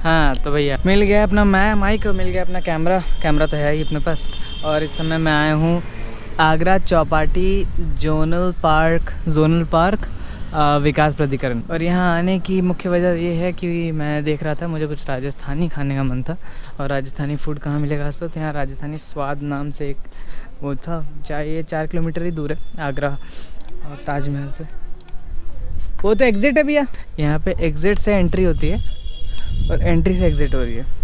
हाँ तो भैया मिल गया अपना माइक, मिल गया अपना कैमरा तो है ही अपने पास। और इस समय मैं आया हूँ आगरा चौपाटी जोनल पार्क विकास प्राधिकरण। और यहाँ आने की मुख्य वजह ये है कि मैं देख रहा था, मुझे कुछ राजस्थानी खाने का मन था। और राजस्थानी फूड कहाँ मिलेगा आसपास, तो यहाँ राजस्थानी स्वाद नाम से एक वो था। ये 4 किलोमीटर ही दूर है आगरा और ताजमहल से। वो तो एग्ज़िट है भैया, यहाँ पे एग्ज़िट से एंट्री होती है और एंट्री से एग्ज़िट हो रही है।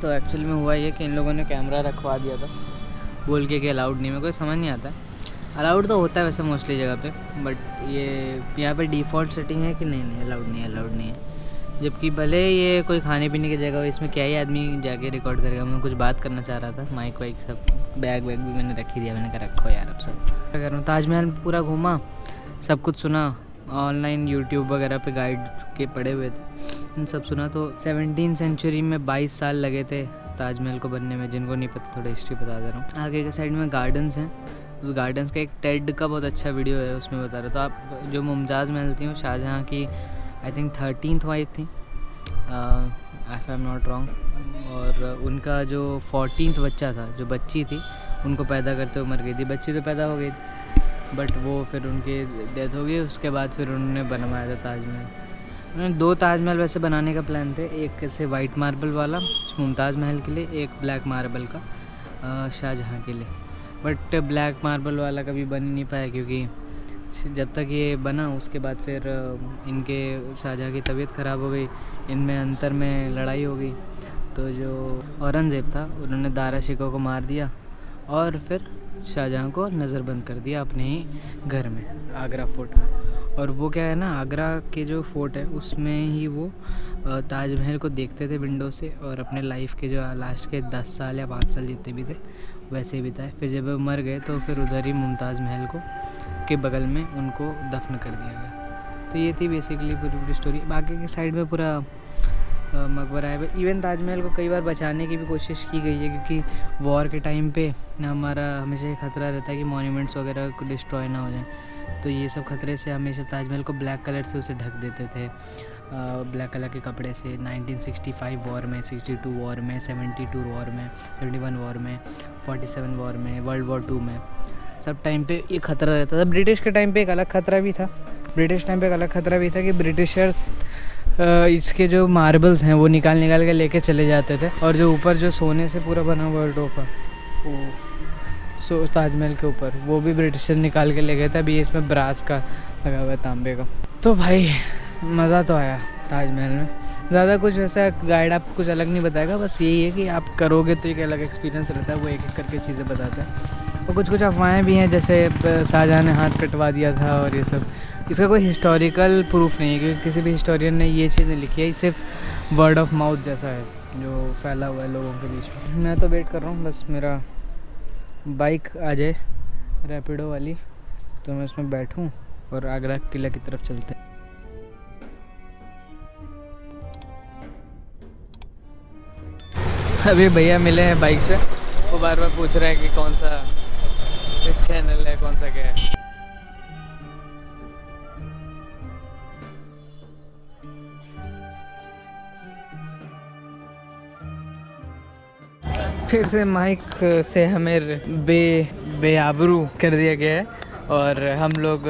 तो एक्चुअली में हुआ ये कि इन लोगों ने कैमरा रखवा दिया था बोल के कि अलाउड नहीं, मेरे को समझ नहीं आता। अलाउड तो होता है वैसे मोस्टली जगह पे, बट ये यहाँ पे डिफ़ॉल्ट सेटिंग है कि नहीं अलाउड नहीं है। जबकि भले ये कोई खाने पीने की जगह हो, इसमें क्या ही आदमी जाके रिकॉर्ड करेगा। मैं कुछ बात करना चाह रहा था, माइक वाइक सब, बैग वैग भी मैंने रख ही दिया। मैंने कहा रखो यार अब सब क्या कर रहा हूँ। ताजमहल पूरा घूमा, सब कुछ सुना, ऑनलाइन यूट्यूब वगैरह पे गाइड के पढ़े हुए थे, इन सब सुना। तो 17वीं सेंचुरी में 22 साल लगे थे ताजमहल को बनने में। जिनको नहीं पता थोड़ा हिस्ट्री बता दे रहा हूँ। आगे के साइड में गार्डन्स हैं, उस गार्डन्स का एक टेड का बहुत अच्छा वीडियो है, उसमें बता रहा। तो आप जो मुमताज़ महल थी वो शाहजहाँ की आई थिंक 13th वाइफ थी, if I am not wrong. और उनका जो 14th बच्चा था, जो बच्ची थी, उनको पैदा करते हुए मर गई थी। बच्ची तो पैदा हो गई थी बट वो फिर उनकी डेथ हो गई। उसके बाद फिर उन्होंने बनवाया था ताजमहल। उन्होंने 2 ताजमहल वैसे बनाने का प्लान थे, एक ऐसे वाइट मार्बल वाला मुमताज़ महल के लिए, एक ब्लैक मार्बल का शाहजहाँ के लिए। बट ब्लैक मार्बल वाला कभी बन ही नहीं पाया, क्योंकि जब तक ये बना उसके बाद फिर इनके शाहजहाँ की तबीयत ख़राब हो गई, इनमें अंतर में लड़ाई हो गई। तो जो औरंगज़ेब था उन्होंने दारा शिकोह को मार दिया और फिर शाहजहाँ को नज़रबंद कर दिया अपने ही घर में, आगरा फोर्ट में। और वो क्या है ना, आगरा के जो फोर्ट है उसमें ही वो ताजमहल को देखते थे विंडो से, और अपने लाइफ के जो लास्ट के 10 साल या 5 साल जितने भी थे वैसे ही बिताए। फिर जब वो मर गए तो फिर उधर ही मुमताज़ महल को के बगल में उनको दफन कर दिया गया। तो ये थी बेसिकली पूरी स्टोरी। बाकी के साइड में पूरा मकबरा है। इवन ताजमहल को कई बार बचाने की भी कोशिश की गई है, क्योंकि वॉर के टाइम पे हमारा हमेशा ये खतरा रहता है कि मॉन्यूमेंट्स वगैरह को डिस्ट्रॉय ना हो जाए। तो ये सब खतरे से हमेशा ताजमहल को ब्लैक कलर से उसे ढक देते थे, ब्लैक कलर के कपड़े से। 1965 वॉर में, 62 वॉर में, 72 वॉर में, 71 वॉर में, 47 वॉर में, वर्ल्ड वॉर 2 में, सब टाइम पे ये खतरा रहता था। ब्रिटिश के टाइम पे एक अलग खतरा भी था। कि ब्रिटिशर्स इसके जो मार्बल्स हैं वो निकाल के लेके चले जाते थे, और जो ऊपर जो सोने से पूरा बना हुआ टोपा वो ताजमहल के ऊपर, वो भी ब्रिटिशर निकाल के ले गए थे। अभी इसमें ब्रास का लगा हुआ है, तांबे का। तो भाई मज़ा तो आया ताजमहल में। ज़्यादा कुछ ऐसा गाइड आपको कुछ अलग नहीं बताएगा, बस यही है कि आप करोगे तो एक अलग एक्सपीरियंस रहता है। वो एक एक करके चीज़ें बताता है। और कुछ अफवाहें भी हैं, जैसे शाहजहाँ ने हाथ कटवा दिया था और ये सब। इसका कोई हिस्टोरिकल प्रूफ नहीं है, क्योंकि किसी भी हिस्टोरियन ने ये चीज़ नहीं लिखी है। ये सिर्फ वर्ड ऑफ माउथ जैसा है जो फैला हुआ है लोगों के बीच में। मैं तो वेट कर रहा हूँ बस मेरा बाइक आ जाए रैपिडो वाली, तो मैं उसमें बैठूँ और आगरा किला की तरफ चलते हैं। अभी भैया मिले हैं बाइक से, वो बार बार पूछ रहे हैं कि कौन सा इस चैनल है, कौन सा क्या है। फिर से माइक से हमें बेआबरू कर दिया गया है, और हम लोग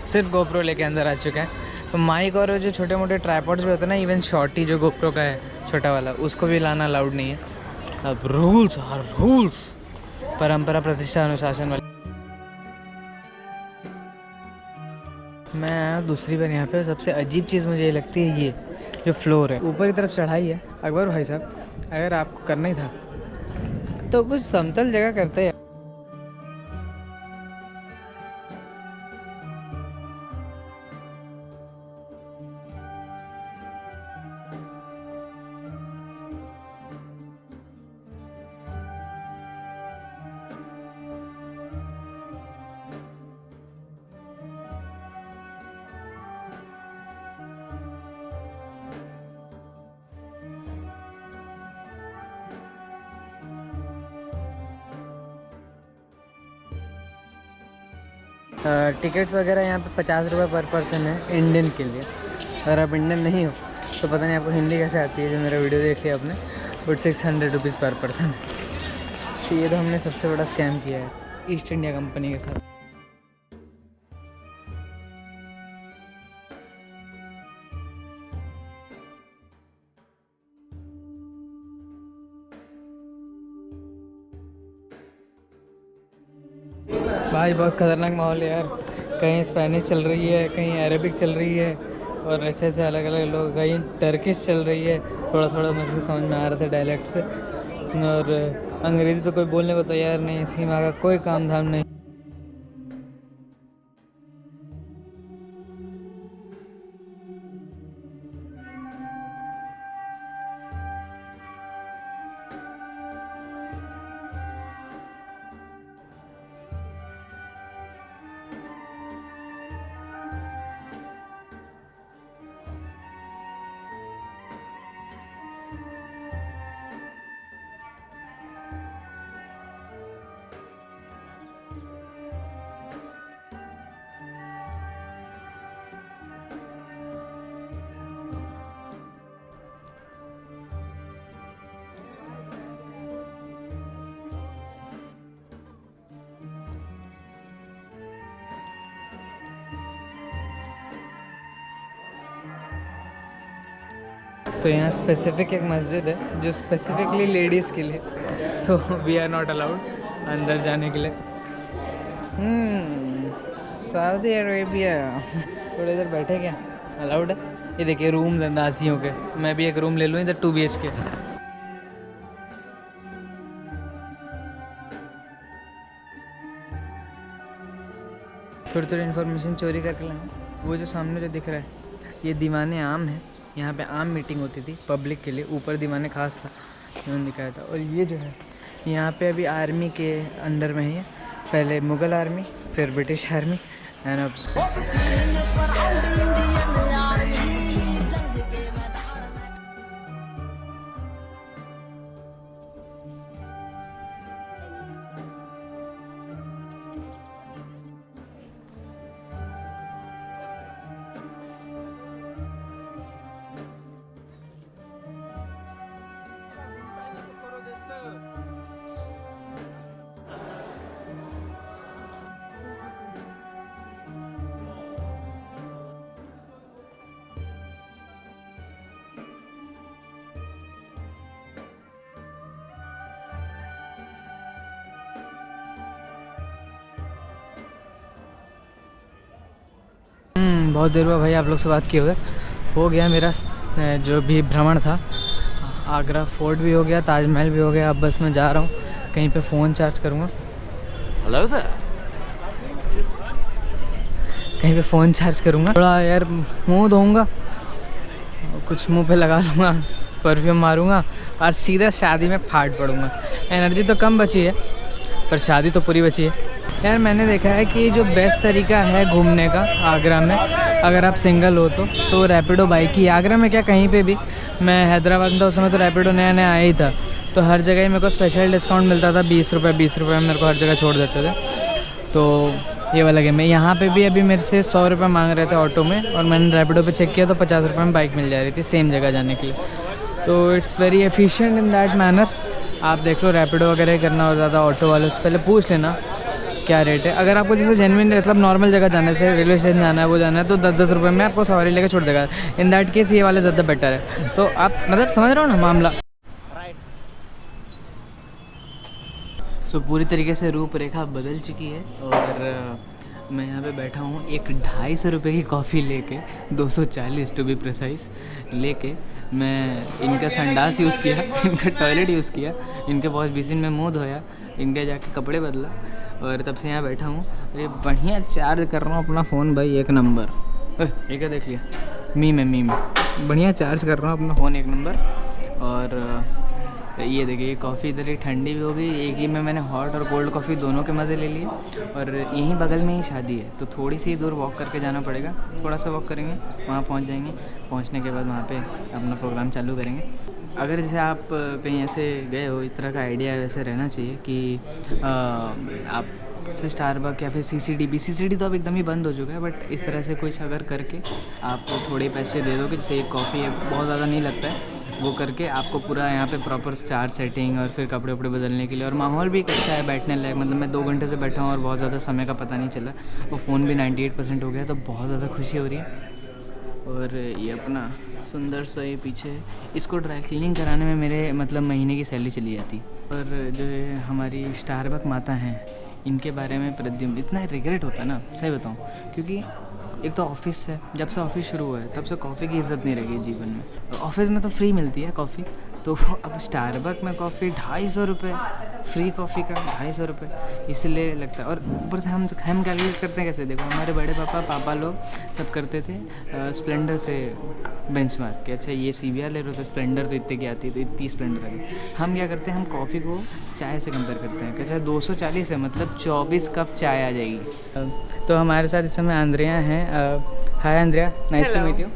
सिर्फ गोप्रो लेके अंदर आ चुके हैं। तो माइक और जो छोटे मोटे ट्राइपॉड्स भी होते हैं ना, इवन शॉर्टी जो गोप्रो का है छोटा वाला, उसको भी लाना अलाउड नहीं है। अब रूल्स, परंपरा, प्रतिष्ठा, अनुशासन वाले। मैं आया दूसरी बार यहाँ पे। सबसे अजीब चीज़ मुझे ये लगती है, ये जो फ्लोर है, ऊपर की तरफ चढ़ाई है। अकबर भाई साहब, अगर आपको करना ही था तो कुछ समतल जगह करते हैं। टिकट्स वगैरह यहाँ पे 50 रुपये पर पर्सन है इंडियन के लिए। अगर आप इंडियन नहीं हो तो पता नहीं आपको हिंदी कैसे आती है, जो मेरा वीडियो देख लिया आपने, बट 600 रुपीज़ पर पर्सन। तो ये तो हमने सबसे बड़ा स्कैम किया है ईस्ट इंडिया कंपनी के साथ। भाई बहुत ख़तरनाक माहौल है यार, कहीं स्पेनिश चल रही है, कहीं अरेबिक चल रही है, और ऐसे ऐसे अलग अलग लोग, कहीं टर्किश चल रही है। थोड़ा थोड़ा मुझे को समझ में आ रहा था डायलेक्ट से, और अंग्रेज़ी तो कोई बोलने को तैयार नहीं, इसकी वहाँ का कोई काम धाम नहीं। तो यहाँ स्पेसिफिक एक मस्जिद है जो स्पेसिफिकली लेडीज़ के लिए, तो वी आर नॉट अलाउड अंदर जाने के लिए। Saudi Arabia. थोड़ी देर बैठे क्या, अलाउड है? ये देखिए रूम है नासियों के, मैं भी एक रूम ले लूँ इधर 2 BHK। थोड़ी थोड़ी इन्फॉर्मेशन चोरी करके लाएँ। वो जो सामने जो दिख रहा है ये दीवाने आम है, यहाँ पे आम मीटिंग होती थी पब्लिक के लिए, ऊपर दीवाने खास था, इन्होंने दिखाया था। और ये जो है यहाँ पे अभी आर्मी के अंडर में है, पहले मुग़ल आर्मी, फिर ब्रिटिश आर्मी, एंड अब बहुत देर हुआ भाई आप लोग से बात किए हुए। हो गया मेरा जो भी भ्रमण था, आगरा फोर्ट भी हो गया, ताजमहल भी हो गया। अब बस मैं जा रहा हूँ कहीं पे फ़ोन चार्ज करूँगा। हेलो सर, कहीं पे फ़ोन चार्ज करूँगा, थोड़ा यार मुँह धोऊँगा, कुछ मुँह पे लगा लूँगा, परफ्यूम मारूँगा और सीधा शादी में फाट पड़ूँगा। एनर्जी तो कम बची है पर शादी तो पूरी बची है। यार मैंने देखा है कि जो बेस्ट तरीका है घूमने का आगरा में, अगर आप सिंगल हो तो रैपिडो बाइक ही। आगरा में क्या कहीं पे भी, मैं हैदराबाद में था उस समय तो रैपिडो नया नया आया ही था, तो हर जगह ही मेरे को स्पेशल डिस्काउंट मिलता था, 20 रुपये मेरे को हर जगह छोड़ देते थे। तो ये वाला गेम है। यहाँ पे भी अभी मेरे से 100 रुपये मांग रहे थे ऑटो में, और मैंने रैपिडो पे चेक किया तो 50 रुपये में बाइक मिल जा रही थी सेम जगह जाने के लिए। तो it's very efficient in that manner. आप देख लो रैपिडो वगैरह करना और ज़्यादा ऑटो वाले से पहले पूछ लेना क्या रेट है। अगर आपको जैसे जेन्युइन मतलब नॉर्मल जगह जाने से, रेलवे स्टेशन जाना है, वो जाना है, तो 10-10 रुपये में आपको सवारी लेकर छोड़ देगा। इन दैट केस ये वाले ज़्यादा बेटर है। तो आप मतलब समझ रहे हो ना मामला। सो पूरी तरीके से रूपरेखा बदल चुकी है, और मैं यहाँ पे बैठा हूँ एक 250 रुपये की कॉफ़ी लेके, 240 टू बी प्रिसाइज लेके। मैं इनका संडास यूज़ किया, इनका टॉयलेट यूज़ किया, इनके वॉश बेसिन में मुँह धोया, इनके जाके कपड़े बदला, और तब से यहाँ बैठा हूँ। अरे बढ़िया चार्ज कर रहा हूँ अपना फ़ोन भाई, 1 नंबर। ये क्या देख लिया, मीम बढ़िया चार्ज कर रहा हूँ अपना फ़ोन 1 नंबर। और ये देखिए कॉफ़ी इधर ही ठंडी भी हो गई, एक ही में मैंने हॉट और कोल्ड कॉफ़ी दोनों के मज़े ले लिए। और यहीं बगल में ही शादी है, तो थोड़ी सी दूर वॉक करके जाना पड़ेगा, थोड़ा सा वॉक करेंगे, वहाँ पहुँच जाएंगे। पहुँचने के बाद वहाँ पे अपना प्रोग्राम चालू करेंगे। अगर जैसे आप कहीं ऐसे गए हो, इस तरह का आइडिया वैसे रहना चाहिए कि आप जैसे स्टारबक या फिर सीसीडी तो अब एकदम ही बंद हो चुका है, बट इस तरह से कुछ अगर करके आप थोड़े पैसे दे दोगे, जैसे एक कॉफ़ी है बहुत ज़्यादा नहीं लगता है, वो करके आपको पूरा यहाँ पे प्रॉपर चार्ज सेटिंग और फिर कपड़े वपड़े बदलने के लिए, और माहौल भी अच्छा है बैठने लायक। मतलब मैं 2 घंटे से बैठा हूँ और बहुत ज़्यादा समय का पता नहीं चला, और फ़ोन भी 98% हो गया, तो बहुत ज़्यादा खुशी हो रही है। और ये अपना सुंदर सा ये पीछे, इसको ड्राई क्लीनिंग कराने में मेरे मतलब महीने की सैलरी चली जाती। और जो है हमारी स्टारबक माता हैं, इनके बारे में प्रद्युम्न इतना रिग्रेट होता है ना, सही बताऊँ, क्योंकि एक तो ऑफिस है, जब से ऑफिस शुरू हुआ है तब से कॉफ़ी की इज़्ज़त नहीं रही जीवन में। ऑफिस में तो फ्री मिलती है कॉफ़ी, तो अब स्टारबक में कॉफ़ी 250 रुपये, फ्री कॉफ़ी का 250 रुपये, इसलिए लगता है। और ऊपर से हम कैलकुलेट करते हैं कैसे, देखो हमारे बड़े पापा लोग सब करते थे स्प्लेंडर से बेंचमार्क कि अच्छा ये CBR ले रहे हो तो स्प्लेंडर तो इतने की आती है, तो इतनी स्प्लेंडर आती है। हम क्या करते हैं, हम कॉफ़ी को चाय से कंपेयर करते हैं कि अच्छा 240 है, मतलब 24 कप चाय आ जाएगी। तो हमारे साथ इस समय आंद्रिया हैं। Hi Andrea, nice to meet you.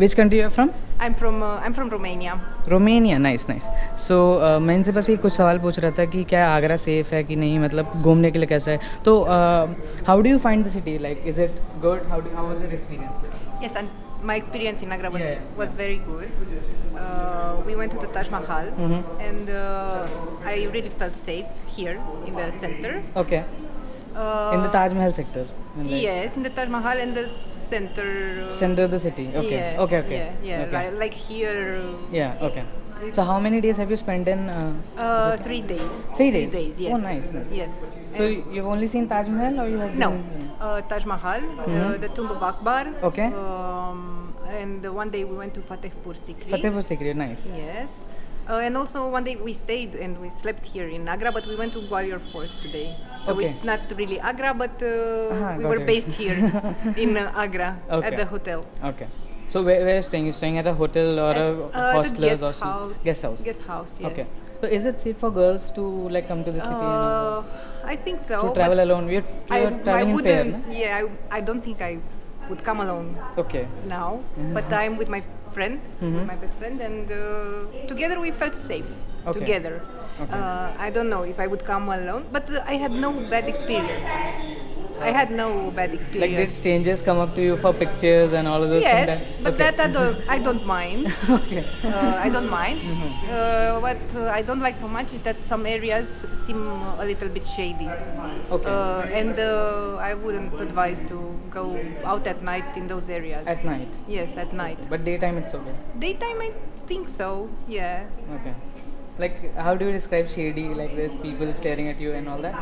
Which country you are from? I'm from Romania. Romania, nice. So मैं इनसे बस ये कुछ सवाल पूछ रहा था कि क्या आगरा सेफ़ है कि नहीं, मतलब घूमने के लिए कैसा है। तो how do you find the city, like is it good, how was your experience there? Yes, and my experience in Agra was Yeah. very good. We went to the Taj Mahal, and I really felt safe here in the center. Okay. In the Taj Mahal sector? Yes, in the Taj Mahal and the center. Center of the city? Okay. Yeah, Okay. Yeah, Okay. like here. Yeah, okay. So how many days have you spent in? 3 days. 3 days? Yes. Oh, nice. Yes. So you've only seen Taj Mahal, or you have No, been- Taj Mahal, the Tomb of Akbar. Okay. And one day we went to Fatehpur Sikri. Fatehpur Sikri, nice. Yes. And also one day we stayed and we slept here in Agra, but we went to Gwalior Fort today. So Okay. it's not really Agra, but we got were it. based here in Agra Okay. at the hotel. Okay. So where are you staying? You're staying at a hotel or a The hostel? guest house. Guest house. Guest house, yes. Okay. So is it safe for girls to like come to the city and all that? I think so. To but travel alone? You're traveling in pair, wouldn't. no? Yeah, I don't think I would come alone Okay. now, but I'm with my friend, my best friend, and together we felt safe. Okay. Together. Okay. I don't know if I would come alone, but I had no bad experience. I had no bad experience. Like did strangers come up to you for pictures and all of those Yes, things? but Okay. that I don't mind. Okay. I don't mind. What I don't like so much is that some areas seem a little bit shady. Okay. And I wouldn't advise to go out at night in those areas. At night? Yes, at night. But daytime it's okay. Daytime, I think so. Yeah. Okay. Like how do you describe shady? Like there's people staring at you and all that?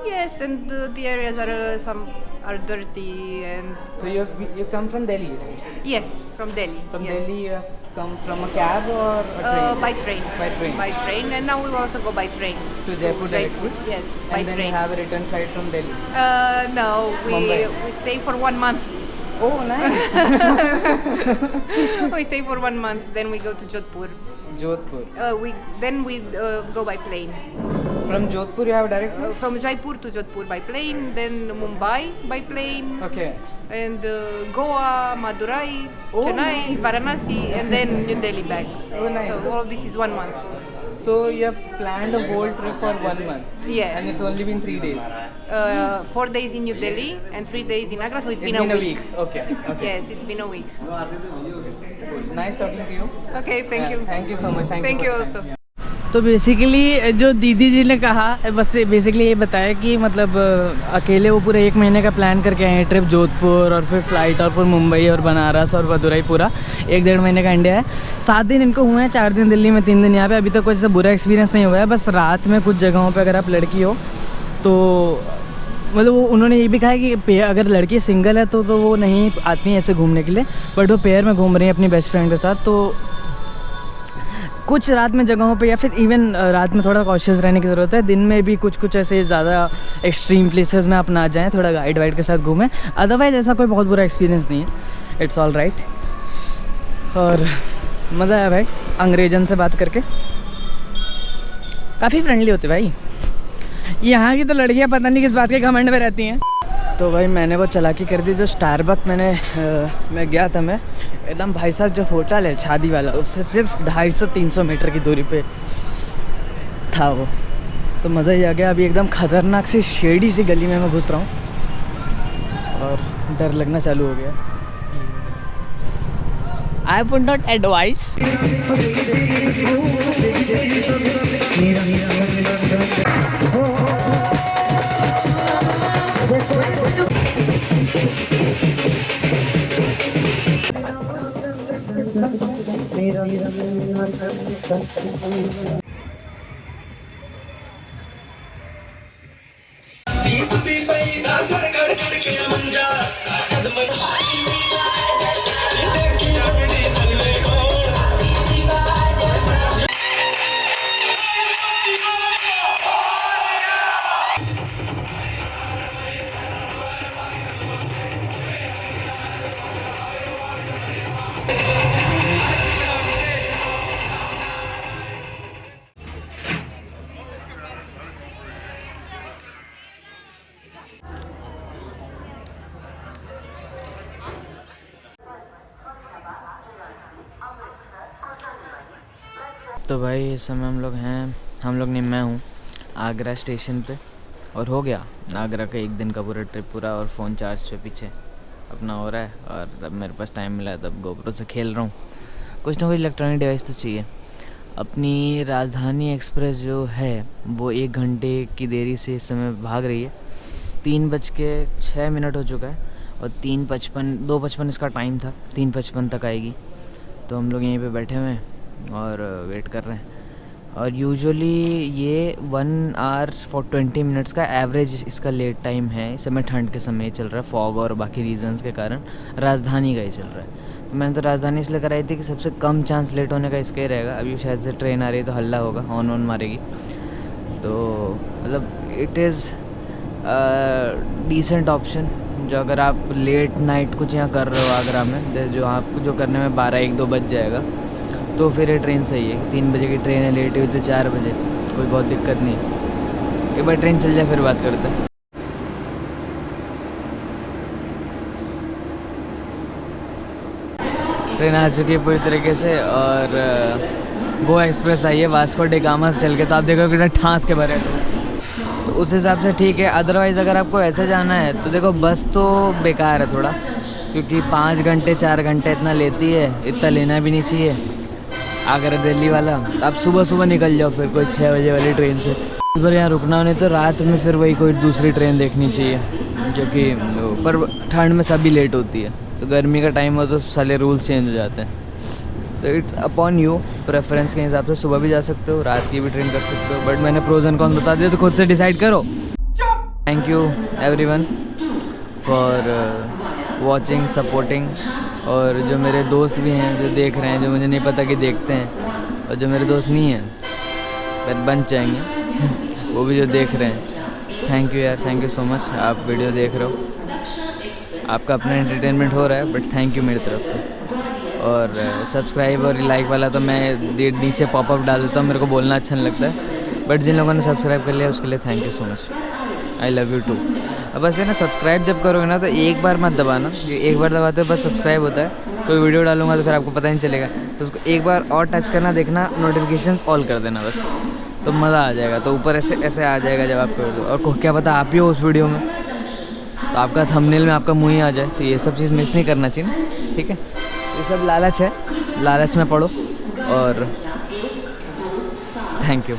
Yes, and the areas some are dirty and So you come from Delhi, right? yes, from Delhi. From yes. Delhi you have come from a cab or a train? By train. By train. By train, and now we will also go by train To Jaipur directly? Yes, And by then train. you have a return flight from Delhi. No, Mumbai. we stay for 1 month. Oh, nice. We stay for 1 month, then we go to Jodhpur. Jodhpur. Then we go by plane. From Jodhpur you have direct flight? From Jaipur to Jodhpur by plane, then Mumbai by plane, Okay. and Goa, Madurai, Oh, Chennai, nice. Varanasi, and then New Delhi back. Oh, nice. So all of this is 1 month. So you have planned a whole trip for 1 month? Yes. And it's only been 3 days? 4 days in New Delhi and 3 days in Agra, so it's It's been a week. Okay. Okay. Yes, it's been a week. Cool. Nice talking to you. Okay, thank Yeah, you. Thank you so much. Thank for you your also. time. तो basically जो दीदी जी ने कहा, बस basically ये बताया कि मतलब अकेले वो पूरे 1 महीने का प्लान करके आए हैं ट्रिप, जोधपुर और फिर फ्लाइट और फिर मुंबई और बनारस और मदुरई, पूरा 1-1.5 महीने का इंडिया है। 7 दिन इनको हुए हैं, 4 दिन दिल्ली में, 3 दिन यहाँ पे। अभी तक कोई ऐसा बुरा एक्सपीरियंस नहीं हुआ है, बस रात में कुछ जगहों पे अगर आप लड़की हो तो मतलब वो उन्होंने ये भी कहा है कि अगर लड़की सिंगल है तो वो नहीं आती हैं ऐसे घूमने के लिए, बट वो पेयर में घूम रही हैं अपनी बेस्ट फ्रेंड के साथ। तो कुछ रात में जगहों पे या फिर इवन रात में थोड़ा कॉशियस रहने की ज़रूरत है। दिन में भी कुछ ऐसे ज़्यादा एक्सट्रीम प्लेसेस में आप ना जाएं, थोड़ा गाइड वाइड के साथ घूमें। अदरवाइज़ ऐसा कोई बहुत बुरा एक्सपीरियंस नहीं है, इट्स ऑल राइट। और मज़ा आया भाई अंग्रेजन से बात करके, काफ़ी फ्रेंडली होते भाई। यहाँ की तो लड़कियाँ पता नहीं किस बात के घमंड में रहती हैं। तो भाई मैंने वो चालाकी कर दी, जो स्टारबक मैं गया था, मैं एकदम भाई साहब जो होटल है शादी वाला, उससे सिर्फ 250-300 मीटर की दूरी पे था वो। तो मज़ा ही आ गया। अभी एकदम खतरनाक सी शेडी सी गली में मैं घुस रहा हूँ और डर लगना चालू हो गया। I would not advice. तो भाई इस समय हम लोग नहीं, मैं हूँ आगरा स्टेशन पे और हो गया आगरा का एक दिन का पूरा ट्रिप पूरा। और फ़ोन चार्ज पे पीछे अपना हो रहा है और तब मेरे पास टाइम मिला तब गोप्रो से खेल रहा हूँ। कुछ ना कुछ इलेक्ट्रॉनिक डिवाइस तो चाहिए। अपनी राजधानी एक्सप्रेस जो है वो 1 घंटे की देरी से इस समय भाग रही है। 3:06 हो चुका है और 2:55 इसका टाइम था, 3:55 तक आएगी। तो हम लोग यहीं पे बैठे हुए हैं और वेट कर रहे हैं। और यूजुअली ये 1 आवर for 20 मिनट्स का एवरेज इसका लेट टाइम है। इस समय ठंड के समय चल रहा है, फॉग और बाकी रीजंस के कारण राजधानी का ही चल रहा है। तो मैंने तो राजधानी इसलिए कराई थी कि सबसे कम चांस लेट होने का इसका ही रहेगा। अभी शायद से ट्रेन आ रही है तो हल्ला होगा, हॉर्न वॉर्न मारेगी। तो मतलब इट इज़ डिसेंट ऑप्शन जो अगर आप लेट नाइट कुछ यहाँ कर रहे हो आगरा में, जो आपको जो करने में 12-1-2 बज जाएगा, तो फिर ये ट्रेन सही है। 3 बजे की ट्रेन है, लेट हुई तो 4 बजे, कोई बहुत दिक्कत नहीं। एक बार ट्रेन चल जाए फिर बात करते हैं। ट्रेन आ चुकी है पूरी तरीके से और गोवा एक्सप्रेस आई है वास्को डी गामा से चल के। तो आप देखो कितना ठांस के भरे तो उस हिसाब से ठीक है। अदरवाइज़ अगर आपको ऐसे जाना है तो देखो बस तो बेकार है थोड़ा, क्योंकि 5 घंटे 4 घंटे इतना लेती है। इतना लेना भी नहीं चाहिए आगरा दिल्ली वाला। आप सुबह निकल जाओ फिर कोई 6 बजे वाली ट्रेन से। अगर यहाँ रुकना नहीं तो रात में फिर वही कोई दूसरी ट्रेन देखनी चाहिए, जो कि पर ठंड में सभी लेट होती है। तो गर्मी का टाइम हो तो सारे रूल्स चेंज हो जाते हैं। तो इट्स अपॉन यू, प्रेफरेंस के हिसाब से सुबह भी जा सकते हो, रात की भी ट्रेन कर सकते हो। बट मैंने प्रोज एंड कॉन्स बता दिया तो खुद से डिसाइड करो। Thank you everyone for watching, supporting. और जो मेरे दोस्त भी हैं जो देख रहे हैं, जो मुझे नहीं पता कि देखते हैं, और जो मेरे दोस्त नहीं हैं पर बन जाएंगे वो भी जो देख रहे हैं, थैंक यू यार, थैंक यू सो मच। आप वीडियो देख रहे हो, आपका अपना एंटरटेनमेंट हो रहा है, बट थैंक यू मेरी तरफ से। और सब्सक्राइब और लाइक वाला तो मैं नीचे पॉपअप डाल देता हूँ, मेरे को बोलना अच्छा नहीं लगता है। बट जिन लोगों ने सब्सक्राइब कर लिया उसके लिए thank you so much, I love you too. अब बस है ना, सब्सक्राइब जब करोगे ना तो एक बार मत दबाना, एक बार दबाते हो बस सब्सक्राइब होता है। कोई वीडियो डालूंगा तो फिर आपको पता नहीं चलेगा, तो उसको एक बार और टच करना, देखना, नोटिफिकेशंस ऑल कर देना बस, तो मज़ा आ जाएगा। तो ऊपर ऐसे आ जाएगा जब आप कर दो। और क्या पता आप ही हो उस वीडियो में, तो आपका थंबनेल में आपका मुँह ही आ जाए। तो ये सब चीज़ मिस नहीं करना चाहिए, ठीक है। ये सब लालच है, लालच में पड़ो और थैंक यू।